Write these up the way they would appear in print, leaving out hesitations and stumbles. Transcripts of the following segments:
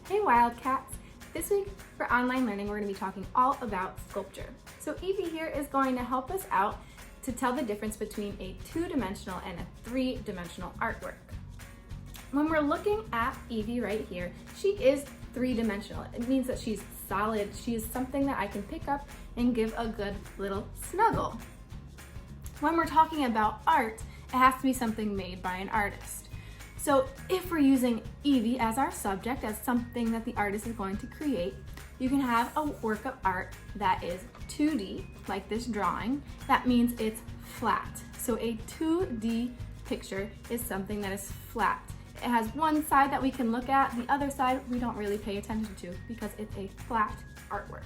Hey Wildcats! This week for online learning we're going to be talking all about sculpture. So Evie here is going to help us out to tell the difference between a two-dimensional and a three-dimensional artwork. When we're looking at Evie right here, she is three-dimensional. It means that she's solid. She is something that I can pick up and give a good little snuggle. When we're talking about art, it has to be something made by an artist. So if we're using Evie as our subject, as something that the artist is going to create, you can have a work of art that is 2D, like this drawing. That means it's flat. So a 2D picture is something that is flat. It has one side that we can look at, the other side we don't really pay attention to because it's a flat artwork.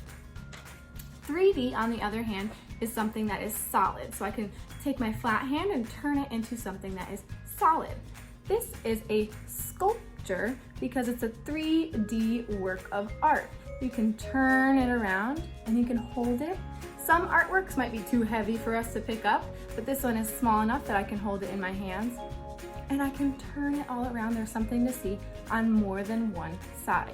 3D, on the other hand, is something that is solid. So I can take my flat hand and turn it into something that is solid. This is a sculpture because it's a 3D work of art. You can turn it around and you can hold it. Some artworks might be too heavy for us to pick up, but this one is small enough that I can hold it in my hands and I can turn it all around. There's something to see on more than one side.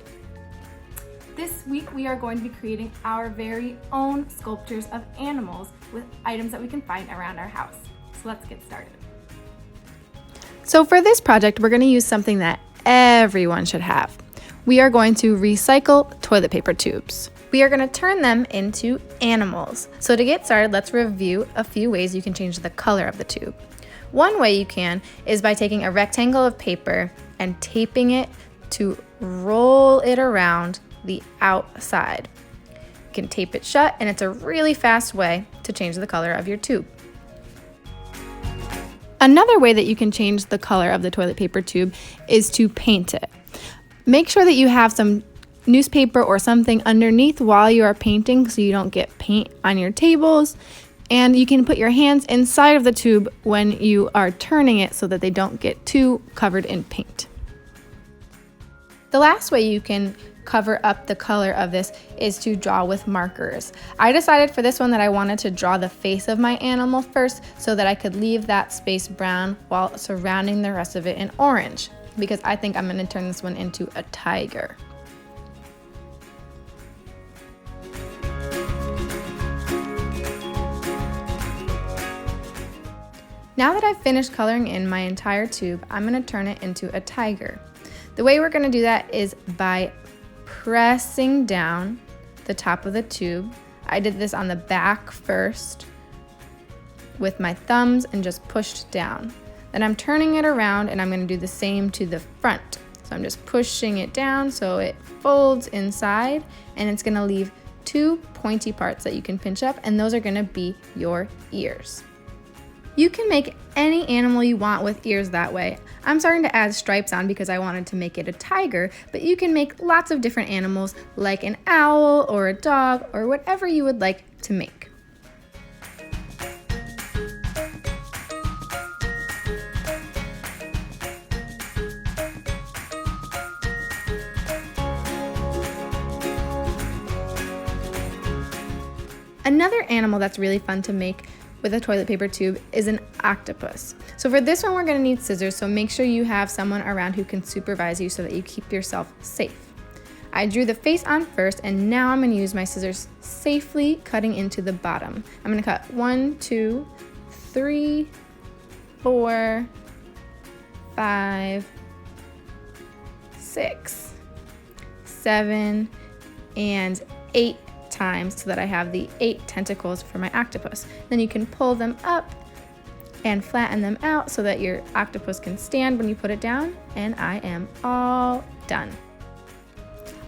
This week we are going to be creating our very own sculptures of animals with items that we can find around our house. So let's get started. So for this project, we're going to use something that everyone should have. We are going to recycle toilet paper tubes. We are going to turn them into animals. So to get started, let's review a few ways you can change the color of the tube. One way you can is by taking a rectangle of paper and taping it to roll it around the outside. You can tape it shut, and it's a really fast way to change the color of your tube. Another way that you can change the color of the toilet paper tube is to paint it. Make sure that you have some newspaper or something underneath while you are painting so you don't get paint on your tables. And you can put your hands inside of the tube when you are turning it so that they don't get too covered in paint. The last way you can cover up the color of this is to draw with markers. I decided for this one that I wanted to draw the face of my animal first so that I could leave that space brown while surrounding the rest of it in orange, because I think I'm going to turn this one into a tiger. Now that I've finished coloring in my entire tube, I'm going to turn it into a tiger. The way we're going to do that is by pressing down the top of the tube. I did this on the back first with my thumbs and just pushed down. Then I'm turning it around and I'm going to do the same to the front. So I'm just pushing it down so it folds inside, and it's going to leave two pointy parts that you can pinch up, and those are going to be your ears. You can make any animal you want with ears that way. I'm starting to add stripes on because I wanted to make it a tiger, but you can make lots of different animals like an owl or a dog or whatever you would like to make. Another animal that's really fun to make with a toilet paper tube is an octopus. So for this one, we're going to need scissors, so make sure you have someone around who can supervise you so that you keep yourself safe. I drew the face on first, and now I'm going to use my scissors safely cutting into the bottom. I'm going to cut 1, 2, 3, 4, 5, 6, 7, and 8 times so that I have the 8 tentacles for my octopus. Then you can pull them up and flatten them out so that your octopus can stand when you put it down, and I am all done.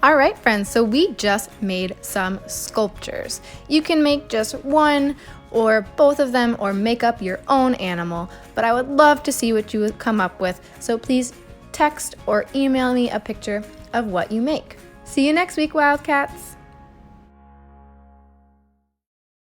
All right, friends, so we just made some sculptures. You can make just one or both of them or make up your own animal, but I would love to see what you would come up with, so please text or email me a picture of what you make. See you next week, Wildcats!